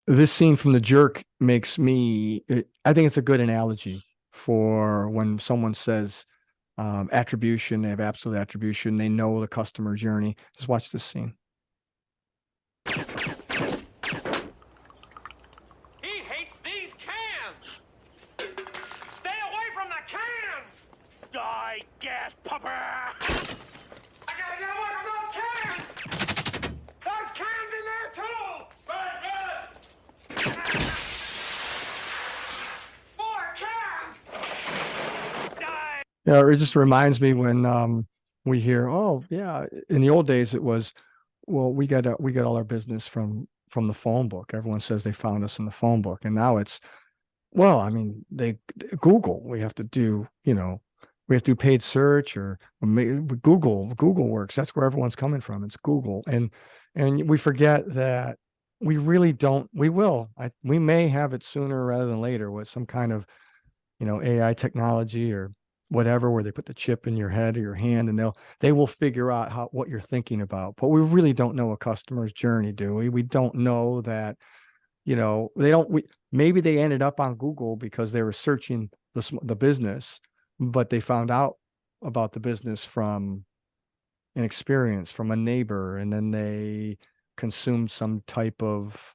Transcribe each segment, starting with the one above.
This scene from The Jerk makes me, I think it's a good analogy for when someone says attribution, they have absolute attribution, they know the customer journey. Just watch this scene. He hates these cans! Stay away from the cans! Die, gas pupper! I gotta get away from those cans! There's cans in there too! Run, run! More cans! Die! Yeah, it just reminds me when we hear, oh yeah, in the old days it was, well, we got all our business from the phone book. Everyone says they found us in the phone book, and now it's, well, I mean, they Google. We have to do, we have to do paid search or Google works. That's where everyone's coming from. It's Google, and we forget that we really don't. We may have it sooner rather than later with some kind of AI technology or whatever, where they put the chip in your head or your hand, and they will figure out what you're thinking about. But we really don't know a customer's journey, do we? We don't know that, they don't. Maybe they ended up on Google because they were searching the business, but they found out about the business from an experience from a neighbor, and then they consumed some type of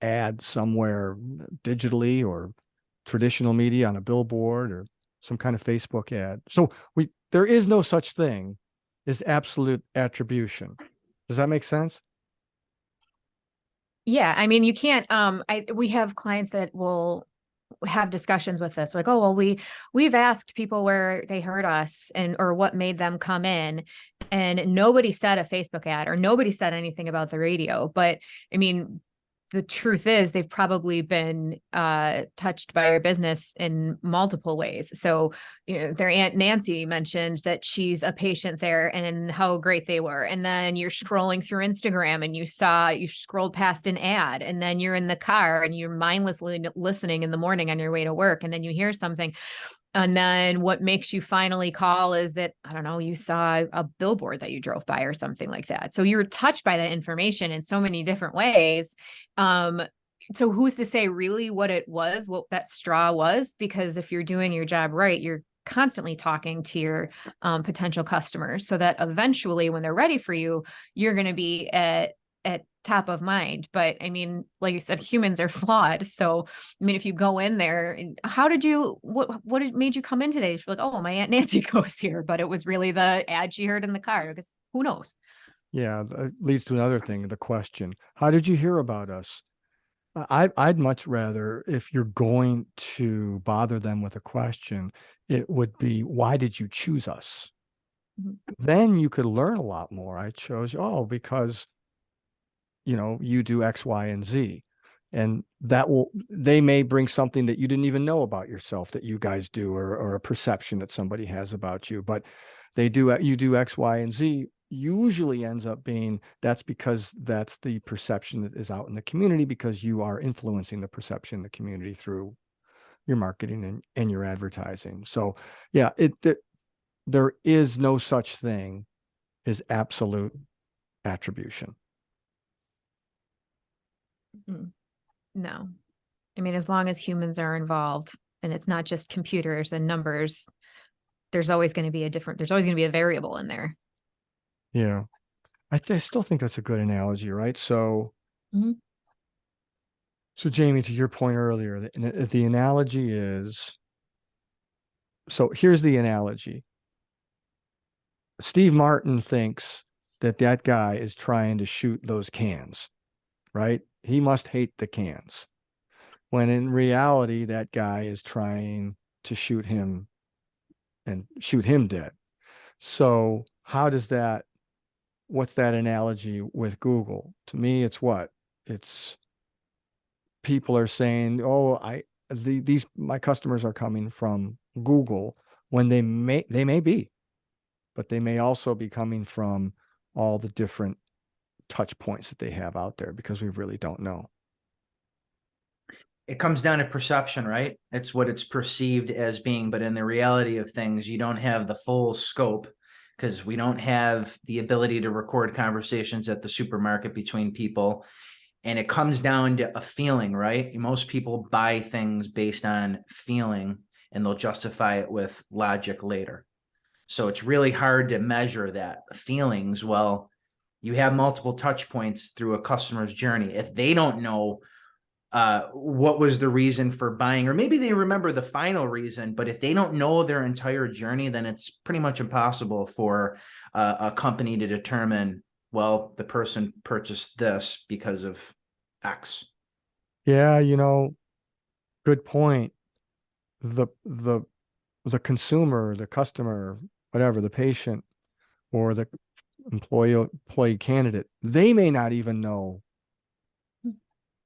ad somewhere digitally or traditional media on a billboard or some kind of Facebook ad. So there is no such thing as absolute attribution. Does that make sense? Yeah, I mean, you can't, we have clients that will have discussions with us like, oh, well, we've asked people where they heard us and or what made them come in, and nobody said a Facebook ad or nobody said anything about the radio. But I mean, the truth is they've probably been touched by your business in multiple ways. So, their Aunt Nancy mentioned that she's a patient there and how great they were. And then you're scrolling through Instagram and you scrolled past an ad, and then you're in the car and you're mindlessly listening in the morning on your way to work. And then you hear something. And then what makes you finally call is that, I don't know, you saw a billboard that you drove by or something like that. So you were touched by that information in so many different ways. So who's to say really what it was, what that straw was? Because if you're doing your job right, you're constantly talking to your potential customers so that eventually when they're ready for you, you're going to be at top of mind. But I mean, like you said, humans are flawed. So, I mean, if you go in there and what made you come in today? She's like, oh, my Aunt Nancy goes here, but it was really the ad she heard in the car, because who knows? Yeah, that leads to another thing, the question. How did you hear about us? I'd much rather, if you're going to bother them with a question, it would be, why did you choose us? Mhm. Then you could learn a lot more. I chose, oh, because you do X, Y, and Z. And they may bring something that you didn't even know about yourself that you guys do, or a perception that somebody has about you. But you do X, Y, and Z usually ends up being, that's because that's the perception that is out in the community, because you are influencing the perception in the community through your marketing and your advertising. So yeah, there is no such thing as absolute attribution. No, I mean, as long as humans are involved and it's not just computers and numbers, there's always going to be a variable in there. Yeah. I still think that's a good analogy, right? So, Mhm. so Jamie, to your point earlier, the analogy is, so here's the analogy. Steve Martin thinks that guy is trying to shoot those cans, right? He must hate the cans. When in reality, that guy is trying to shoot him and shoot him dead. So what's that analogy with Google? To me, it's what? It's people are saying, "Oh, these my customers are coming from Google," when they may be, but they may also be coming from all the different touch points that they have out there, because we really don't know. It comes down to perception, right? It's what it's perceived as being, but in the reality of things, you don't have the full scope, because we don't have the ability to record conversations at the supermarket between people. And it comes down to a feeling, right? Most people buy things based on feeling, and they'll justify it with logic later. So it's really hard to measure that feelings. Well, you have multiple touch points through a customer's journey. If they don't know what was the reason for buying, or maybe they remember the final reason, but if they don't know their entire journey, then it's pretty much impossible for a company to determine, well, the person purchased this because of X. Yeah, good point. The consumer, the customer, whatever, the patient or the employee candidate, they may not even know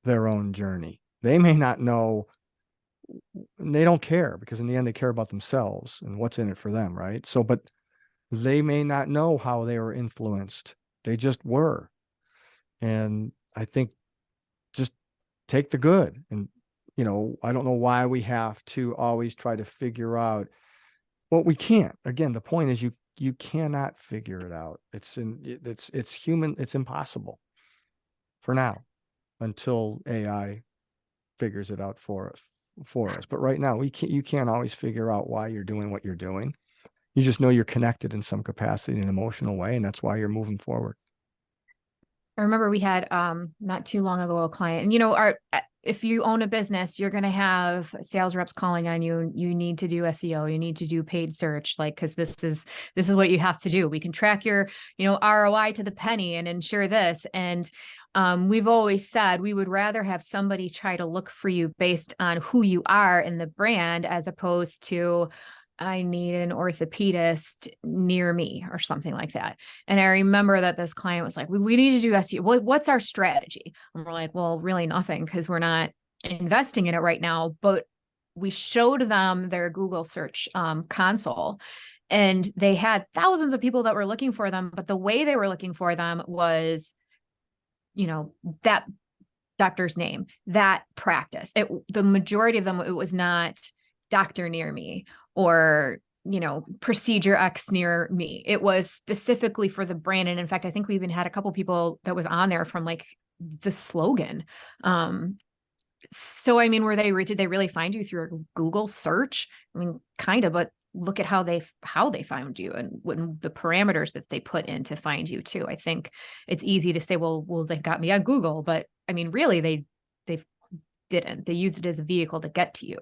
their own journey. They may not know, they don't care, because in the end they care about themselves and what's in it for them, right? So, but they may not know how they were influenced. They just were. And I think just take the good. And, I don't know why we have to always try to figure out. Well, we can't. Again, the point is you cannot figure it out. It's human. It's impossible for now, until AI figures it out for us. But right now, you can't always figure out why you're doing what you're doing. You just know you're connected in some capacity, in an emotional way, and that's why you're moving forward. I remember we had not too long ago a client, and if you own a business, you're going to have sales reps calling on you. You need to do SEO, you need to do paid search, because this is what you have to do. We can track your ROI to the penny and ensure this. And we've always said we would rather have somebody try to look for you based on who you are in the brand, as opposed to, I need an orthopedist near me or something like that. And I remember that this client was like, we need to do SEO. What's our strategy? And we're like, well, really nothing, because we're not investing in it right now. But we showed them their Google search console, and they had thousands of people that were looking for them. But the way they were looking for them was, that doctor's name, that practice. The majority of them, it was not doctor near me, or procedure X near me. It was specifically for the brand. And in fact, I think we even had a couple people that was on there from the slogan. So I mean, did they really find you through a Google search? I mean, kind of, but look at how they found you, and the parameters that they put in to find you too. I think it's easy to say, well, they got me on Google, but I mean, really they didn't. They used it as a vehicle to get to you.